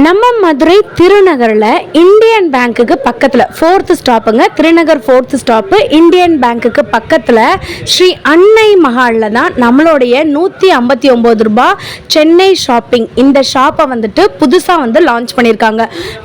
நம்ம மதுரை திருநகரில் இந்தியன் பேங்க்குக்கு பக்கத்தில் 4th ஸ்டாப்புங்க. Thirunagar 4th stop Indian பேங்க்குக்கு பக்கத்தில் ஸ்ரீ அன்னை மஹாலில் தான் நம்மளுடைய 159 ரூபாய் சென்னை ஷாப்பிங் இந்த ஷாப்பை வந்துட்டு புதுசாக வந்து லான்ச் பண்ணியிருக்காங்க.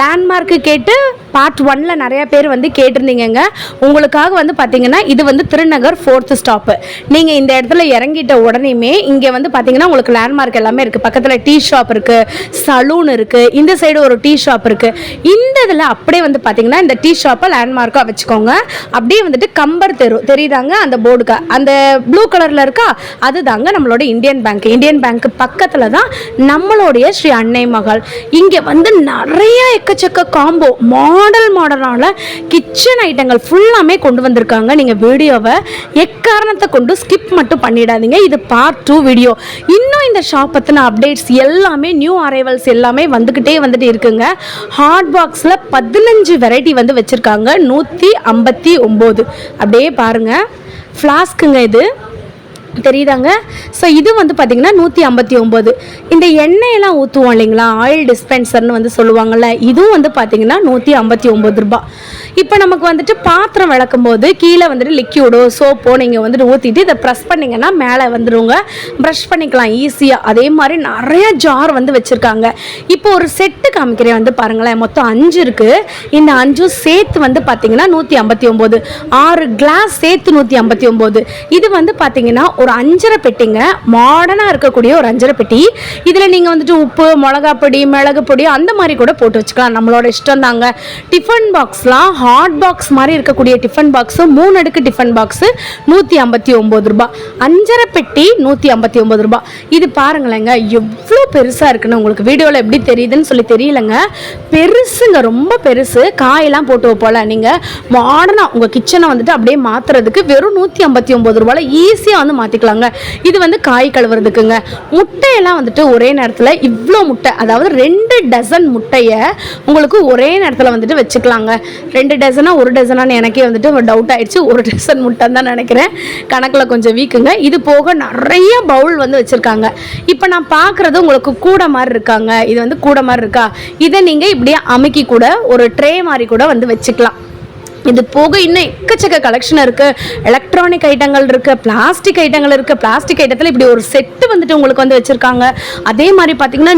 லேண்ட்மார்க்கு கேட்டு பார்ட் 1ல் நிறைய பேர் வந்து கேட்டிருந்தீங்க. உங்களுக்காக வந்து பார்த்தீங்கன்னா இது வந்து திருநகர் 4th ஸ்டாப்பு. நீங்கள் இந்த இடத்துல இறங்கிட்ட உடனேயுமே இங்கே வந்து பார்த்தீங்கன்னா உங்களுக்கு லேண்ட்மார்க் எல்லாமே இருக்குது. பக்கத்தில் டீ ஷாப் இருக்குது, சலூன் இருக்குது, இந்த சைடு ஒரு டீ ஷாப் இருக்குது. இந்த இதில் அப்படியே வந்து பார்த்தீங்கன்னா இந்த டீ ஷாப்பை லேண்ட்மார்க்காக வச்சுக்கோங்க. அப்படியே வந்துட்டு கம்பர் தெரு தெரியுதாங்க, அந்த போர்டுக்கு அந்த ப்ளூ கலரில் இருக்கா, அதுதாங்க நம்மளோட இந்தியன் பேங்க். இந்தியன் பேங்க் பக்கத்தில் தான் நம்மளுடைய ஸ்ரீ அன்னை மஹால். இங்கே வந்து நிறைய எக்கச்சக்க காம்போ மாடலான கிச்சன் ஐட்டங்கள் ஃபுல்லாமே கொண்டு வந்திருக்காங்க. நீங்கள் வீடியோவை எக்காரணத்தை கொண்டு ஸ்கிப் மட்டும் பண்ணிடாதீங்க. இது பார்ட் 2 வீடியோ. இன்னும் இந்த ஷாப் பற்றின அப்டேட்ஸ் எல்லாமே நியூ அரைவல்ஸ் எல்லாமே வந்துட்டு இருக்குங்க. ஹாட் பாக்ஸில் 15 வெரைட்டி வந்து வச்சுருக்காங்க. 159 அப்படியே பாருங்கள். ஃப்ளாஸ்க்குங்க இது தெரியுதாங்க. ஸோ இது வந்து பார்த்திங்கன்னா 159. இந்த எண்ணெயெல்லாம் ஊற்றுவோம் இல்லைங்களா, ஆயில் டிஸ்பென்சர்னு வந்து சொல்லுவாங்கள்ல, இதுவும் வந்து பார்த்திங்கன்னா 159 ரூபாய். இப்போ நமக்கு வந்துட்டு பாத்திரம் விளக்கும் போது கீழே வந்துட்டு லிக்யூடோ சோப்போ நீங்கள் வந்துட்டு ஊற்றிட்டு இதை ப்ரெஸ் பண்ணிங்கன்னா மேலே வந்துடுங்க, ப்ரஷ் பண்ணிக்கலாம் ஈஸியாக. அதே மாதிரி நிறைய ஜார் வந்து வச்சுருக்காங்க. இப்போ ஒரு செட்டு காமிக்கிறேன் வந்து பாருங்களேன். மொத்தம் 5 இருக்குது. இந்த 5 சேர்த்து வந்து பார்த்திங்கன்னா 159. 6 கிளாஸ் சேர்த்து 159. இது வந்து பார்த்திங்கன்னா ஒரு 5.5 பெட்டிங்க. மாடர்னாக இருக்கக்கூடிய ஒரு 5.5 பெட்டி. இதில் நீங்கள் வந்துட்டு உப்பு, மிளகா பொடி, மிளகு பொடி அந்த மாதிரி கூட போட்டு வச்சுக்கலாம். நம்மளோட இஷ்டம் தாங்க. டிஃபன் பாக்ஸ்லாம் ஹாட் பாக்ஸ் மாதிரி இருக்கக்கூடிய டிஃபன் பாக்ஸு 3 அடுக்கு டிஃபன் பாக்ஸு 159 ரூபாய். 5.5 பெட்டி 159 ரூபாய். இது பாருங்களேங்க எவ்வளோ பெருசாக இருக்குன்னு உங்களுக்கு வீடியோவில் எப்படி தெரியுதுன்னு சொல்லி தெரியலங்க. பெருசுங்க, ரொம்ப பெருசு. காயெல்லாம் போட்டு வைப்போல, நீங்கள் மாடர்னாக உங்கள் கிச்சனை வந்துட்டு அப்படியே மாற்றுறதுக்கு வெறும் 159 ரூபாயில் ஈஸியாக வந்து மாற்றிக்கலாங்க. இது வந்து காய் கழுவுறதுக்குங்க. முட்டையெல்லாம் வந்துட்டு ஒரே நேரத்தில் இவ்வளோ முட்டை, அதாவது 2 டசன் முட்டையை உங்களுக்கு ஒரே நேரத்தில் வந்துட்டு வச்சுக்கலாங்க. 2 டசனா 1 டசனான்னு எனக்கே வந்துட்டு ஒரு டவுட் ஆயிடுச்சு. 1 டசன் முட்டை தான் நினைக்கிறேன், கணக்கில் கொஞ்சம் வீக்குங்க. இது போக நிறைய பவுல் வந்து வச்சுருக்காங்க. இப்போ நான் பார்க்குறது உங்களுக்கு கூட மாதிரி இருக்காங்க. இது வந்து கூட மாதிரி இருக்கா, இதை நீங்கள் இப்படியே அமுக்கி கூட ஒரு ட்ரே மாதிரி கூட வந்து வச்சுக்கலாம். இது போக இன்னும் எக்கச்சக்க கலெக்ஷன் இருக்குது. எலக்ட்ரானிக் ஐட்டங்கள் இருக்குது, பிளாஸ்டிக் ஐட்டங்கள் இருக்குது. பிளாஸ்டிக் ஐட்டத்தில் இப்படி ஒரு செட்டு வந்துட்டு உங்களுக்கு வந்து வச்சுருக்காங்க. அதே மாதிரி பார்த்திங்கன்னா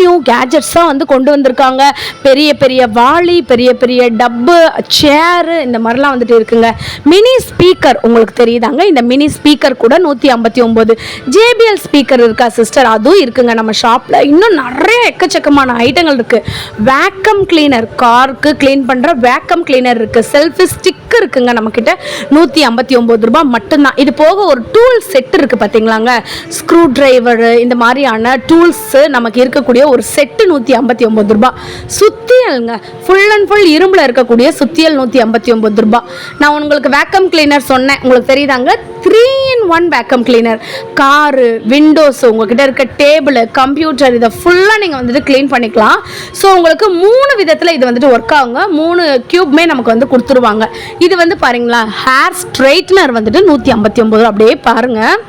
நியூ கேஜெட்ஸாக வந்து கொண்டு வந்திருக்காங்க. பெரிய பெரிய வாளி, பெரிய பெரிய டப்பு, சேரு, இந்த மாதிரிலாம் வந்துட்டு இருக்குங்க. மினி ஸ்பீக்கர் உங்களுக்கு தெரியுதாங்க. இந்த மினி ஸ்பீக்கர் கூட 159. JBL ஸ்பீக்கர் இருக்கா சிஸ்டர், அதுவும் இருக்குங்க நம்ம ஷாப்பில். இன்னும் நிறைய எக்கச்சக்கமான ஐட்டங்கள் இருக்குது. வேக்கம் கிளீனர், காருக்கு க்ளீன் பண்ணுற வேக்கம் கிளீனர் இருக்குது. செல்ஃபி ஸ்டிக் இருக்குங்க நம்மக்கிட்ட. 159 ரூபாய் மட்டும்தான். இது போக ஒரு டூல் செட் இருக்குது பார்த்தீங்களாங்க, ஸ்க்ரூ டிரைவரு, இந்த மாதிரியான டூல்ஸு நமக்கு இருக்கக்கூடிய ஒரு செட்டு 159 ரூபாய். சுத்தியல்ங்க, ஃபுல் அண்ட் ஃபுல் இரும்பில் இருக்கக்கூடிய சுத்தியல் 159 ரூபாய். நான் உங்களுக்கு வேக்கம் கிளீனர் சொன்னேன், உங்களுக்கு தெரியுதாங்க. 3-in-1 vacuum cleaner. Car, Windows, உங்ககிட்ட இருக்க டேபிள், கம்ப்யூட்டர், இதை ஃபுல்லாக நீங்கள் வந்துட்டு க்ளீன் பண்ணிக்கலாம். ஸோ உங்களுக்கு 3 விதத்தில் இது வந்துட்டு ஒர்க் ஆகுங்க. 3 கியூப்மே நமக்கு வந்து கொடுத்துருவாங்க. இது வந்து பாருங்களா, ஹேர் ஸ்ட்ரைட்னர் வந்துட்டு 159. அப்படியே பாருங்கள்,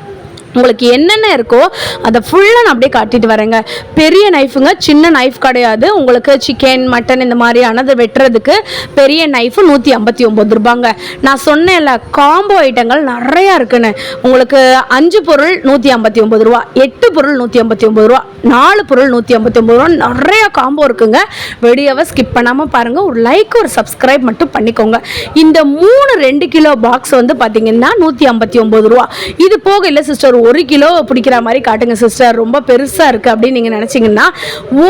உங்களுக்கு என்னென்ன இருக்கோ அதை ஃபுல்லாக நான் அப்படியே காட்டிட்டு வரேங்க. பெரிய நைஃபுங்க, சின்ன நைஃப் கிடையாது. உங்களுக்கு சிக்கன், மட்டன் இந்த மாதிரியானது வெட்டுறதுக்கு பெரிய நைஃபு 159 ரூபாங்க. நான் சொன்னேன்ல காம்போ ஐட்டங்கள் நிறையா இருக்குன்னு. உங்களுக்கு 5 பொருள் 159 ரூபா, 8 பொருள் 159 ரூபா, 4 பொருள் 159 ரூபா. நிறையா காம்போ இருக்குங்க. வீடியோவை ஸ்கிப் பண்ணாமல் பாருங்கள். ஒரு லைக், ஒரு சப்ஸ்கிரைப் மட்டும் பண்ணிக்கோங்க. இந்த 2 கிலோ பாக்ஸ் வந்து பார்த்தீங்கன்னா 159 ரூபா. இது போக இல்லை சிஸ்டர், 1 கிலோ பிடிக்கிற மாதிரி காட்டுங்க சிஸ்டர், ரொம்ப பெருசாக இருக்குது அப்படின்னு நீங்கள் நினச்சிங்கன்னா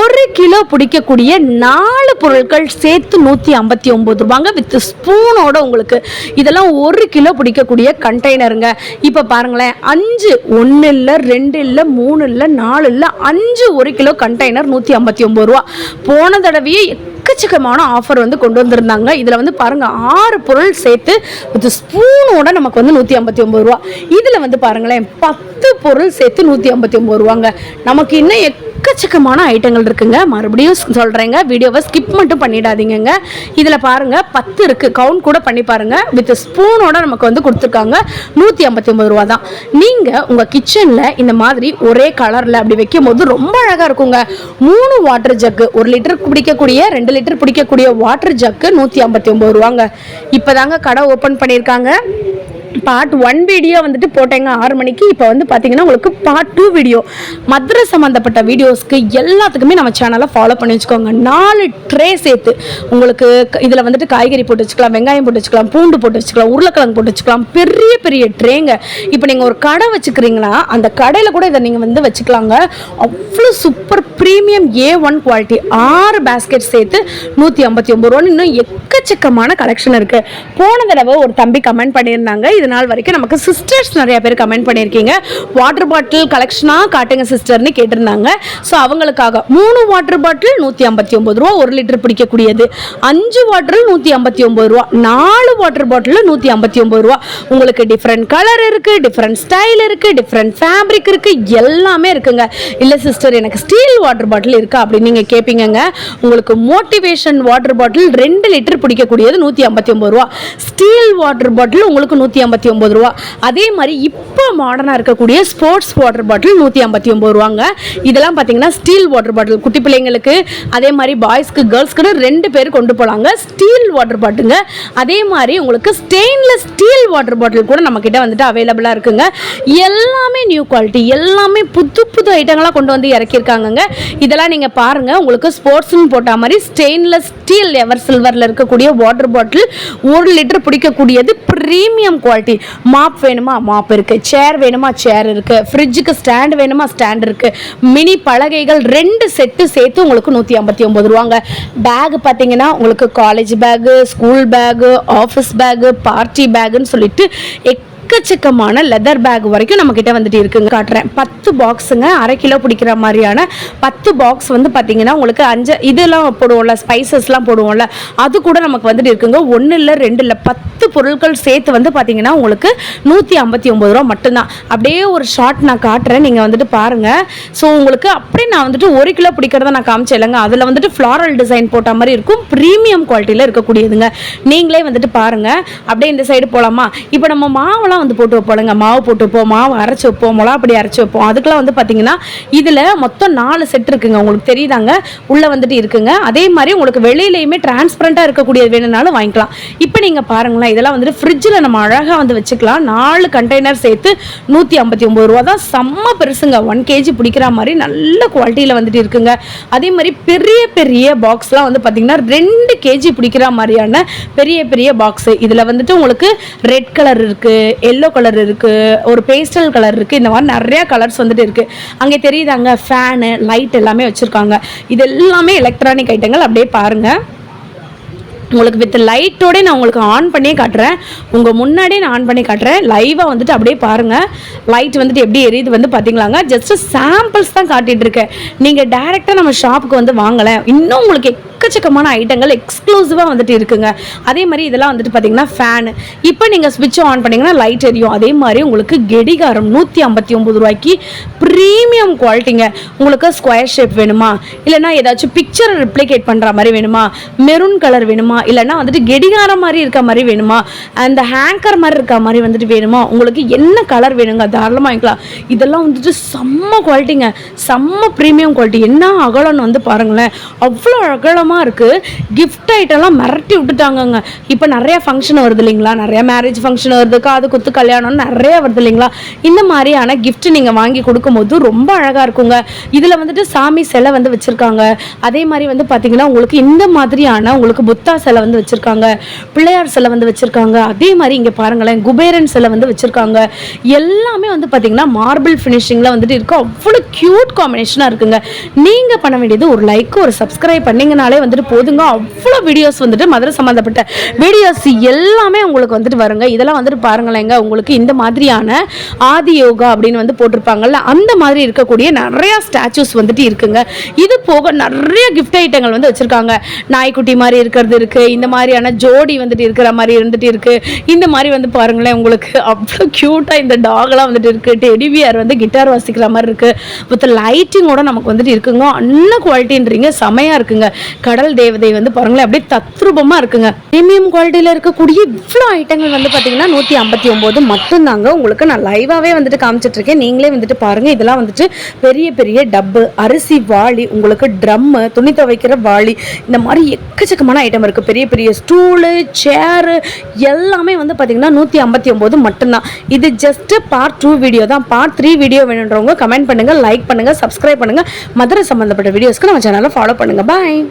1 கிலோ பிடிக்கக்கூடிய 4 பொருட்கள் சேர்த்து 159 ரூபாங்க வித் ஸ்பூனோட உங்களுக்கு. இதெல்லாம் 1 கிலோ பிடிக்கக்கூடிய கண்டெய்னருங்க. இப்போ பாருங்களேன், 5, 1 இல்லை 2 இல்லை 3 இல்லை 4 இல்லை 5 1 கிலோ கண்டெய்னர் 159 ரூபா. போன தடவையே எக்கச்சக்கமான ஆஃபர் வந்து கொண்டு வந்திருந்தாங்க. இதில் வந்து பாருங்கள் 6 பொருள் சேர்த்து வித் ஸ்பூனோட நமக்கு வந்து 159 ரூபா. இதில் வந்து பாருங்களேன் 10 பொருள் சேர்த்து 159 ரூபாங்க. நமக்கு இன்னும் எக்கச்சக்கமான ஐட்டங்கள் இருக்குங்க. மறுபடியும் சொல்கிறேங்க, வீடியோவை ஸ்கிப் மட்டும் பண்ணிடாதீங்க. இதில் பாருங்கள் 10 இருக்குது, கவுண்ட் கூட பண்ணி பாருங்கள். வித் ஸ்பூனோட நமக்கு வந்து கொடுத்துருக்காங்க. 159 ரூபா தான். நீங்கள் உங்கள் கிச்சனில் இந்த மாதிரி ஒரே கலரில் அப்படி வைக்கும் போது ரொம்ப அழகாக இருக்குங்க. 3 வாட்டர் ஜக்கு, 1 லிட்டர் பிடிக்கக்கூடிய 2 லிட்டர் பிடிக்கக்கூடிய வாட்டர் ஜக்கு 159 ரூபாங்க. இப்போ தாங்க கடை ஓப்பன் பண்ணியிருக்காங்க. பார்ட் 1 வீடியோ வந்துட்டு போட்டேங்க 6 மணிக்கு. இப்போ வந்து பார்த்தீங்கன்னா உங்களுக்கு பார்ட் 2 வீடியோ, மதுரை சம்மந்தப்பட்ட வீடியோஸ்க்கு எல்லாத்துக்குமே நம்ம சேனலை ஃபாலோ பண்ணி வச்சுக்கோங்க. 4 ட்ரே சேர்த்து உங்களுக்கு இதில் வந்துட்டு காய்கறி போட்டு வச்சுக்கலாம், வெங்காயம் போட்டு வச்சுக்கலாம், பூண்டு போட்டு வச்சுக்கலாம், உருளைக்கிழங்கு போட்டு வச்சுக்கலாம். பெரிய பெரிய ட்ரேங்க. இப்போ நீங்கள் ஒரு கடை வச்சுக்கிறீங்களா, அந்த கடையில் கூட இதை நீங்கள் வந்து வச்சுக்கலாங்க. அவ்வளோ super premium A1 quality. 6 basket சேர்த்து 159 ரூபா. இன்னும் எக்கச்சக்கமான கலெக்ஷன் இருக்குது. போன தடவை ஒரு தம்பி கமெண்ட் பண்ணியிருந்தாங்க, இது நாள் வரைக்கும் நமக்கு சிஸ்டர்ஸ் நிறைய பேர் கமெண்ட் பண்ணியிருக்கீங்க, வாட்டர் பாட்டில் கலெக்ஷனாக காட்டுங்க சிஸ்டர்னு கேட்டிருந்தாங்க. ஸோ அவங்களுக்காக 3 வாட்டர் பாட்டில் 159 ரூபா, 1 லிட்டர் பிடிக்கக்கூடியது. 5 வாட்டர் 159 ரூபா, 4 வாட்டர் பாட்டில் 159 ரூபா. உங்களுக்கு டிஃப்ரெண்ட் கலர் இருக்குது, டிஃப்ரெண்ட் ஸ்டைல் இருக்குது, டிஃப்ரெண்ட் ஃபேப்ரிக் இருக்குது, எல்லாமே இருக்குங்க. இல்லை சிஸ்டர் எனக்கு ஸ்டீல் வாட்டர் பாட்டில் இருக்கா அப்படின்னு நீங்கள் கேட்பீங்க. உங்களுக்கு மோட்டிவேஷன் வாட்டர் பாட்டில் 2 லிட்டர் பிடிக்கக்கூடியது 159 ரூபா. ஸ்டீல் வாட்டர் பாட்டில் உங்களுக்கு 159 ரூபா. அதே மாதிரி இப்போ மாடர்னாக இருக்கக்கூடிய ஸ்போர்ட்ஸ் வாட்டர் பாட்டில் 159 ரூபாங்க. இதெல்லாம் பார்த்தீங்கன்னா ஸ்டீல் வாட்டர் பாட்டில் குட்டி பிள்ளைங்களுக்கு, அதே மாதிரி பாய்ஸ்க்கு கேர்ள்ஸ்க்கு 2 பேர் கொண்டு போகலாங்க. ஸ்டீல் வாட்டர் பாட்டிலுங்க. அதே மாதிரி உங்களுக்கு ஸ்டெயின்லெஸ் ஸ்டீல் வாட்டர் பாட்டில் கூட நம்மக்கிட்ட வந்துட்டு அவைலபிளாக இருக்குங்க. எல்லாமே நியூ குவாலிட்டி, எல்லாமே புது புது ஐட்டங்களாக கொண்டு வந்து இறக்கியிருக்காங்க. இதெல்லாம் நீங்கள் பாருங்கள். உங்களுக்கு ஸ்போர்ட்ஸ்னு போட்ட மாதிரி ஸ்டெயின்லெஸ் ஸ்டீல் எவர் சில்வரில் இருக்கக்கூடிய வாட்டர் பாட்டில் 1 லிட்டர் பிடிக்கக்கூடியது ப்ரீமியம் குவாலிட்டி. மாப் வேணுமா மாப் இருக்குது, சேர் வேணுமா சேர் இருக்குது, ஃப்ரிட்ஜுக்கு ஸ்டாண்ட் வேணுமா ஸ்டாண்ட் இருக்குது, மினி பலகைகள் 2 செட்டு சேர்த்து உங்களுக்கு 159 ரூபாங்க. பேக் பார்த்தீங்கன்னா உங்களுக்கு college bag, school bag, office bag, party பேகுன்னு சொல்லிட்டு எக்கச்சக்கமான லெதர் பேக் வரைக்கும் நம்மக்கிட்ட வந்துட்டு இருக்குங்க. காட்டுறேன். 10 பாக்ஸுங்க, 1/2 கிலோ பிடிக்கிற மாதிரியான 10 பாக்ஸ் வந்து பார்த்தீங்கன்னா உங்களுக்கு 5 இதெல்லாம் போடுவோம்ல, ஸ்பைசஸ்லாம் போடுவோம்ல, அது கூட நமக்கு வந்துட்டு இருக்குங்க. 1 இல்லை 2 இல்லை 10 பொருட்கள் சேர்த்து வந்து பார்த்தீங்கன்னா உங்களுக்கு 159 ரூபா மட்டும்தான். அப்படியே ஒரு ஷார்ட் நான் காட்டுறேன், நீங்கள் வந்துட்டு பாருங்கள். ஸோ உங்களுக்கு அப்படியே நான் வந்துட்டு 1 கிலோ பிடிக்கிறத நான் காமிச்சேன் இல்லைங்க, அதில் வந்துட்டு ஃப்ளாரல் டிசைன் போட்ட மாதிரி இருக்கும். ப்ரீமியம் குவாலிட்டியில் இருக்கக்கூடியதுங்க. நீங்களே வந்துட்டு பாருங்கள். அப்படியே இந்த சைடு போகலாமா? இப்போ நம்ம மாவெல்லாம் வந்து போட்டு வைப்போங்க, மாவு போட்டு வைப்போம், மாவு அரைச்சி வைப்போம், மிளகா அப்படி அரைச்சி வைப்போம். அதுக்கெல்லாம் வந்து பார்த்தீங்கன்னா இதில் மொத்தம் 4 செட் இருக்குங்க. உங்களுக்கு தெரியுதாங்க, உள்ளே வந்துட்டு இருக்குங்க. அதே மாதிரி உங்களுக்கு வெளியிலையுமே டிரான்ஸ்பரண்டாக இருக்கக்கூடியது வேணும்னாலும் வாங்கிக்கலாம். இப்போ நீங்கள் பாருங்களேன், இதெல்லாம் வந்துட்டு ஃப்ரிட்ஜில் நம்ம அழகாக வந்து வச்சுக்கலாம். 4 கண்டெய்னர் சேர்த்து 159 ரூபா தான். செம்ம பெருசுங்க, 1 kg பிடிக்கிற மாதிரி நல்ல குவாலிட்டியில் வந்துட்டு இருக்குங்க. அதே மாதிரி பெரிய பெரிய பாக்ஸ்லாம் வந்து பார்த்தீங்கன்னா 2 kg பிடிக்கிற மாதிரியான பெரிய பெரிய பாக்ஸு. இதில் வந்துட்டு உங்களுக்கு ரெட் கலர் இருக்குது, எல்லோ கலர் இருக்குது, ஒரு பேஸ்டல் கலர் இருக்குது, இந்த மாதிரி நிறையா கலர்ஸ் வந்துட்டு இருக்குது. அங்கே தெரியுதாங்க ஃபேனு, லைட் எல்லாமே வச்சுருக்காங்க. இது எல்லாமே எலக்ட்ரானிக் ஐட்டங்கள். அப்படியே பாருங்கள். உங்களுக்கு வித் லைட்டோட நான் உங்களுக்கு ஆன் பண்ணியே காட்டுறேன். உங்கள் முன்னாடியே நான் ஆன் பண்ணி காட்டுறேன். லைவாக வந்துட்டு அப்படியே பாருங்கள். லைட் வந்துட்டு எப்படி எரியுது வந்து பார்த்தீங்களாங்க. ஜஸ்ட்டு சாம்பிள்ஸ் தான் காட்டிகிட்டு இருக்கேன். நீங்கள் டேரெக்டாக நம்ம ஷாப்புக்கு வந்து வாங்கலை, இன்னும் உங்களுக்கு எக்கச்சக்கமான ஐட்டங்கள் எக்ஸ்க்ளூசிவாக வந்துட்டு இருக்குங்க. அதே மாதிரி இதெல்லாம் வந்துட்டு பார்த்தீங்கன்னா ஃபேனு. இப்போ நீங்கள் ஸ்விட்ச் ஆன் பண்ணிங்கன்னா லைட் எரியும். அதே மாதிரி உங்களுக்கு கெடிகாரம் 159 ரூபாய்க்கு ப்ரீமியம் குவாலிட்டிங்க. உங்களுக்கு ஸ்கொயர் ஷேப் வேணுமா, இல்லைனா ஏதாச்சும் பிக்சர் ரிப்ளிகேட் பண்ணுற மாதிரி வேணுமா, மெரூன் கலர் வேணுமா, இல்லைனா வந்துட்டு கெடிகாரம் மாதிரி இருக்க மாதிரி வேணுமா, அந்த ஹேங்கர் மாதிரி இருக்க மாதிரி வந்துட்டு வேணுமா, உங்களுக்கு என்ன கலர் வேணுங்க தாராளமாக வாங்கிக்கலாம். இதெல்லாம் வந்துட்டு செம்ம குவாலிட்டிங்க, செம்ம ப்ரீமியம் குவாலிட்டி. என்ன அகலம்னு வந்து பாருங்களேன், அவ்வளோ அகலம் இருக்குது. கிஃப்ட் ஐட்டம்லாம் மிரட்டி விட்டுட்டாங்கங்க. இப்போ நிறைய ஃபங்க்ஷன் வருது இல்லைங்களா, நிறைய மேரேஜ் ஃபங்க்ஷன் வருது, காது குத்து கல்யாணம் நிறைய வருது இல்லைங்களா. இந்த மாதிரியான கிஃப்ட் நீங்கள் வாங்கி கொடுக்கும்போது ரொம்ப அழகாக இருக்குங்க. இதில் வந்துட்டு சாமி சிலை வந்து வச்சுருக்காங்க. அதே மாதிரி வந்து பார்த்தீங்கன்னா உங்களுக்கு இந்த மாதிரியான உங்களுக்கு புத்தா சிலை வந்து வச்சுருக்காங்க, பிள்ளையார் சிலை வந்து வச்சுருக்காங்க. அதே மாதிரி இங்கே பாருங்களேன், குபேரன் சிலை வந்து வச்சுருக்காங்க. எல்லாமே வந்து பார்த்தீங்கன்னா மார்பிள் ஃபினிஷிங்கில் வந்துட்டு இருக்கும். அவ்வளோ க்யூட் காம்பினேஷனாக இருக்குங்க. நீங்கள் பண்ண வேண்டியது ஒரு லைக், ஒரு சப்ஸ்கிரைப் பண்ணிங்கனாலே பார்த்தாலே வந்துட்டு போதுங்க, அவ்வளோ வீடியோஸ் வந்துட்டு மதுரை சம்மந்தப்பட்ட வீடியோஸ் எல்லாமே உங்களுக்கு வந்துட்டு வருங்க. இதெல்லாம் வந்துட்டு பாருங்களேங்க, உங்களுக்கு இந்த மாதிரியான ஆதி யோகா அப்படின்னு வந்து போட்டிருப்பாங்கல்ல, அந்த மாதிரி இருக்கக்கூடிய நிறைய ஸ்டாச்சூஸ் வந்துட்டு இருக்குங்க. இது போக நிறைய கிஃப்ட் ஐட்டங்கள் வந்து வச்சிருக்காங்க. நாய்க்குட்டி மாதிரி இருக்கிறது இருக்கு, இந்த மாதிரியான ஜோடி வந்துட்டு இருக்கிற மாதிரி இருந்துட்டு இருக்கு. இந்த மாதிரி வந்து பாருங்களேன், உங்களுக்கு அவ்வளோ க்யூட்டாக இந்த டாக்லாம் வந்துட்டு இருக்கு. டெடிபியார் வந்து கிட்டார் வாசிக்கிற மாதிரி இருக்கு. வித் லைட்டிங்கோட நமக்கு வந்துட்டு இருக்குங்க. அன்ன குவாலிட்டின்றீங்க, செமையா இருக்குங்க. கடல் தேவதை வந்து பாருங்களேன், அப்படியே தத்ரூபமா இருக்குங்க. பிரீமியம் குவாலிட்டியில் இருக்கக்கூடிய இவ்வளோ ஐட்டங்கள் வந்து பார்த்தீங்கன்னா 159 மட்டும்தாங்க. உங்களுக்கு நான் லைவாகவே வந்துட்டு காமிச்சிட்டு இருக்கேன், நீங்களே வந்துட்டு பாருங்க. இதெல்லாம் வந்துட்டு பெரிய பெரிய டப்பு, அரிசி வாளி, உங்களுக்கு ட்ரம்மு, துணி துவைக்கிற வாளி, இந்த மாதிரி எக்கச்சக்கமான ஐட்டம் இருக்குது. பெரிய பெரிய ஸ்டூலு, சேரு எல்லாமே வந்து பார்த்தீங்கன்னா 159 மட்டும்தான். இது ஜஸ்ட் பார்ட் 2 வீடியோ தான். பார்ட் 3 வீடியோ வேணுன்றவங்க கமெண்ட் பண்ணுங்கள், லைக் பண்ணுங்கள், சப்ஸ்கிரைப் பண்ணுங்கள். மதுரை சம்மந்தப்பட்ட வீடியோஸ்க்கு நம்ம சேனலை ஃபாலோ பண்ணுங்கள். பாய்.